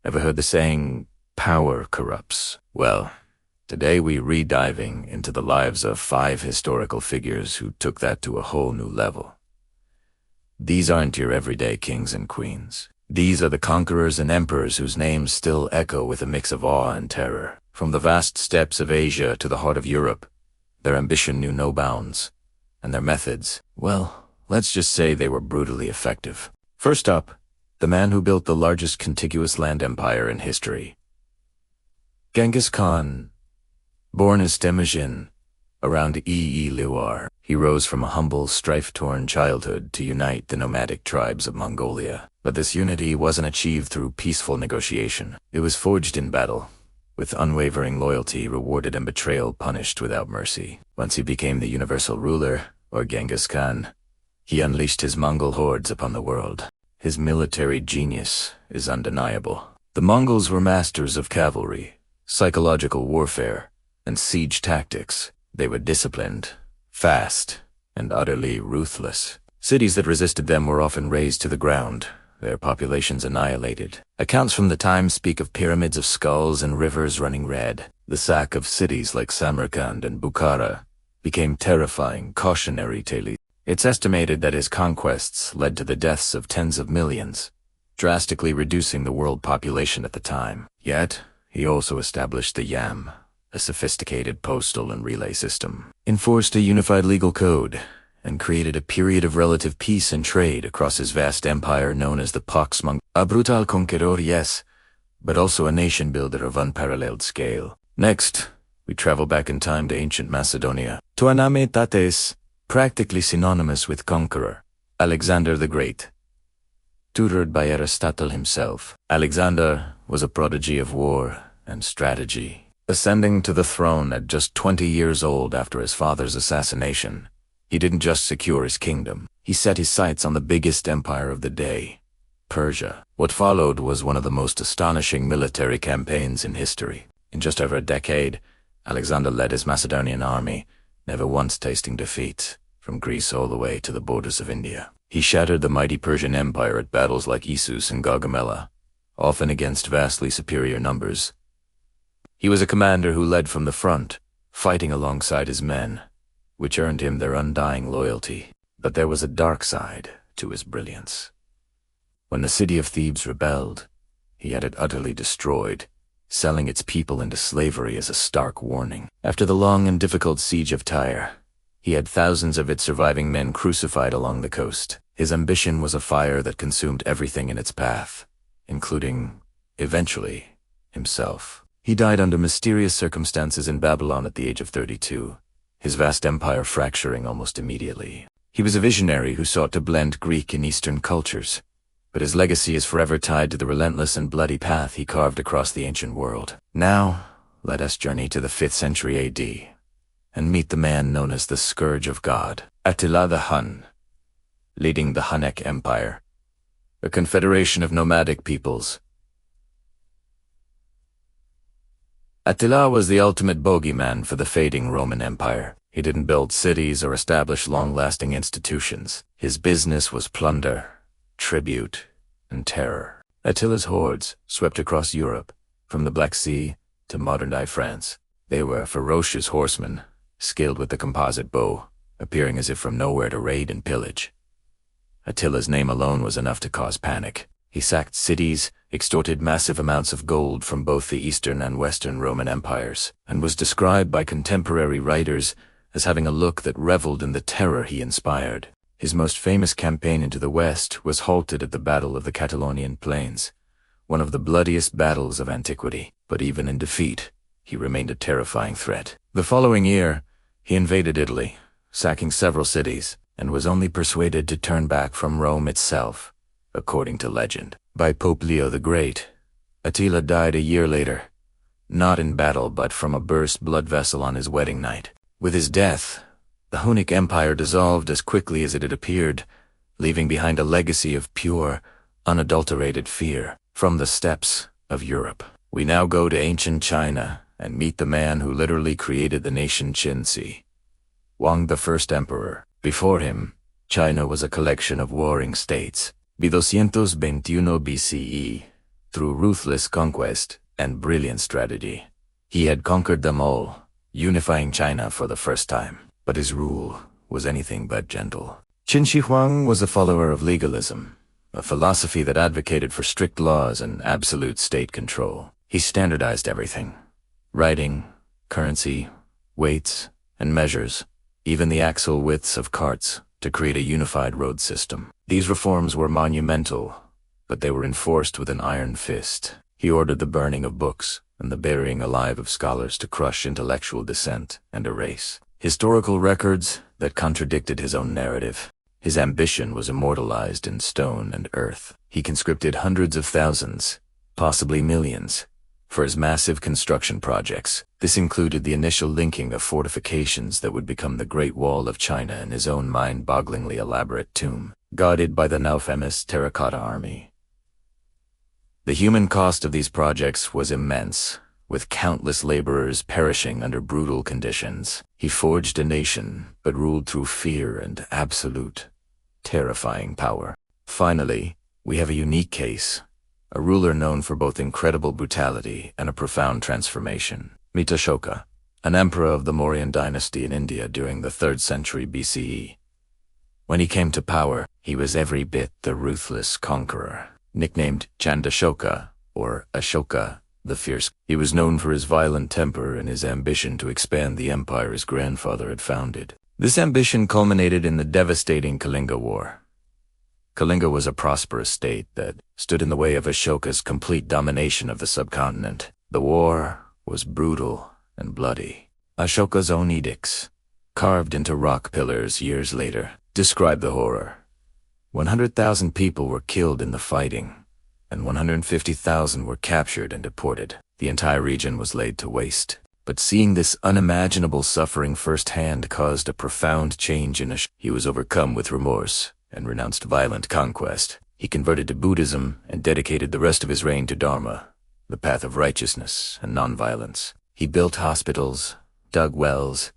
Ever heard the saying, power corrupts? Well, today we re-diving into the lives of 5 historical figures who took that to a whole new level. These aren't your everyday kings and queens. These are the conquerors and emperors whose names still echo with a mix of awe and terror. From the vast steppes of Asia to the heart of Europe, their ambition knew no bounds, and their methods, well, let's just say they were brutally effective. First up, the man who built the largest contiguous land empire in history. Genghis Khan. Born as Temujin, around Loire, he rose from a humble, strife-torn childhood to unite the nomadic tribes of Mongolia. But this unity wasn't achieved through peaceful negotiation. It was forged in battle, with unwavering loyalty rewarded and betrayal punished without mercy. Once he became the universal ruler, or Genghis Khan, he unleashed his Mongol hordes upon the world. His military genius is undeniable. The Mongols were masters of cavalry, psychological warfare, and siege tactics. They were disciplined, fast, and utterly ruthless. Cities that resisted them were often razed to the ground, their populations annihilated. Accounts from the time speak of pyramids of skulls and rivers running red. The sack of cities like Samarkand and Bukhara became terrifying, cautionary tales. It's estimated that his conquests led to the deaths of tens of millions, drastically reducing the world population at the time. Yet, he also established the Yam, a sophisticated postal and relay system, enforced a unified legal code, and created a period of relative peace and trade across his vast empire known as the Pax Mongolia. A brutal conqueror, yes, but also a nation builder of unparalleled scale. Next, we travel back in time to ancient Macedonia. Tuaname Tates, practically synonymous with conqueror, Alexander the Great. Tutored by Aristotle himself, Alexander was a prodigy of war and strategy. Ascending to the throne at just 20 years old after his father's assassination, he didn't just secure his kingdom, he set his sights on the biggest empire of the day, Persia. What followed was one of the most astonishing military campaigns in history. In just over a decade, Alexander led his Macedonian army, never once tasting defeat, from Greece all the way to the borders of India. He shattered the mighty Persian Empire at battles like Issus and Gaugamela, often against vastly superior numbers. He was a commander who led from the front, fighting alongside his men, which earned him their undying loyalty. But there was a dark side to his brilliance. When the city of Thebes rebelled, he had it utterly destroyed, selling its people into slavery as a stark warning. After the long and difficult siege of Tyre, he had thousands of its surviving men crucified along the coast. His ambition was a fire that consumed everything in its path, including, eventually, himself. He died under mysterious circumstances in Babylon at the age of 32, his vast empire fracturing almost immediately. He was a visionary who sought to blend Greek and Eastern cultures, but his legacy is forever tied to the relentless and bloody path he carved across the ancient world. Now, let us journey to the 5th century AD, and meet the man known as the Scourge of God, Attila the Hun, leading the Hunnic Empire, a confederation of nomadic peoples. Attila was the ultimate bogeyman for the fading Roman Empire. He didn't build cities or establish long-lasting institutions. His business was plunder, tribute, and terror. Attila's hordes swept across Europe, from the Black Sea to modern-day France. They were ferocious horsemen, skilled with the composite bow, appearing as if from nowhere to raid and pillage. Attila's name alone was enough to cause panic. He sacked cities, extorted massive amounts of gold from both the Eastern and Western Roman empires, and was described by contemporary writers as having a look that reveled in the terror he inspired. His most famous campaign into the West was halted at the Battle of the Catalonian Plains, one of the bloodiest battles of antiquity. But even in defeat, he remained a terrifying threat. The following year, he invaded Italy, sacking several cities, and was only persuaded to turn back from Rome itself, according to legend, by Pope Leo the Great. Attila died a year later, not in battle but from a burst blood vessel on his wedding night. With his death, the Hunnic Empire dissolved as quickly as it had appeared, leaving behind a legacy of pure, unadulterated fear. From the steppes of Europe, we now go to ancient China and meet the man who literally created the nation Qin Shi Huang, the first emperor. Before him, China was a collection of warring states. 221 BCE, through ruthless conquest and brilliant strategy. He had conquered them all, unifying China for the first time. But his rule was anything but gentle. Qin Shi Huang was a follower of legalism, a philosophy that advocated for strict laws and absolute state control. He standardized everything: writing, currency, weights, and measures, even the axle widths of carts, to create a unified road system. These reforms were monumental, but they were enforced with an iron fist. He ordered the burning of books and the burying alive of scholars to crush intellectual dissent and erase historical records that contradicted his own narrative. His ambition was immortalized in stone and earth. He conscripted hundreds of thousands, possibly millions, for his massive construction projects. This included the initial linking of fortifications that would become the Great Wall of China and his own mind-bogglingly elaborate tomb, guarded by the now famous Terracotta Army. The human cost of these projects was immense, with countless laborers perishing under brutal conditions. He forged a nation, but ruled through fear and absolute, terrifying power. Finally, we have a unique case, a ruler known for both incredible brutality and a profound transformation. Meet Ashoka, an emperor of the Mauryan dynasty in India during the 3rd century BCE. When he came to power, he was every bit the ruthless conqueror. Nicknamed Ashoka, or Ashoka the Fierce, he was known for his violent temper and his ambition to expand the empire his grandfather had founded. This ambition culminated in the devastating Kalinga War. Kalinga was a prosperous state that stood in the way of Ashoka's complete domination of the subcontinent. The war was brutal and bloody. Ashoka's own edicts, carved into rock pillars years later, describe the horror. 100,000 people were killed in the fighting, and 150,000 were captured and deported. The entire region was laid to waste. But seeing this unimaginable suffering firsthand caused a profound change in Ashoka. He was overcome with remorse and renounced violent conquest. He converted to Buddhism and dedicated the rest of his reign to Dharma, the path of righteousness and nonviolence. He built hospitals, dug wells,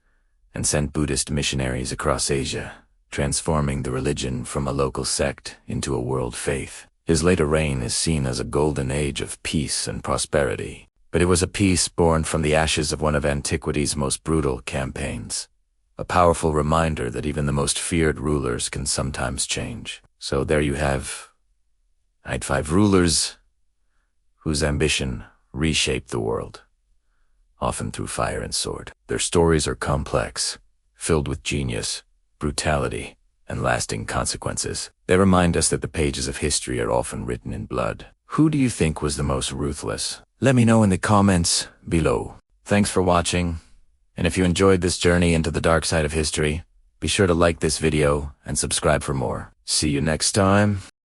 and sent Buddhist missionaries across Asia, transforming the religion from a local sect into a world faith. His later reign is seen as a golden age of peace and prosperity, but it was a peace born from the ashes of one of antiquity's most brutal campaigns, a powerful reminder that even the most feared rulers can sometimes change. So there you have 5 rulers whose ambition reshaped the world, often through fire and sword. Their stories are complex, filled with genius, brutality, and lasting consequences. They remind us that the pages of history are often written in blood. Who do you think was the most ruthless? Let me know in the comments below. Thanks for watching, and if you enjoyed this journey into the dark side of history, be sure to like this video and subscribe for more. See you next time.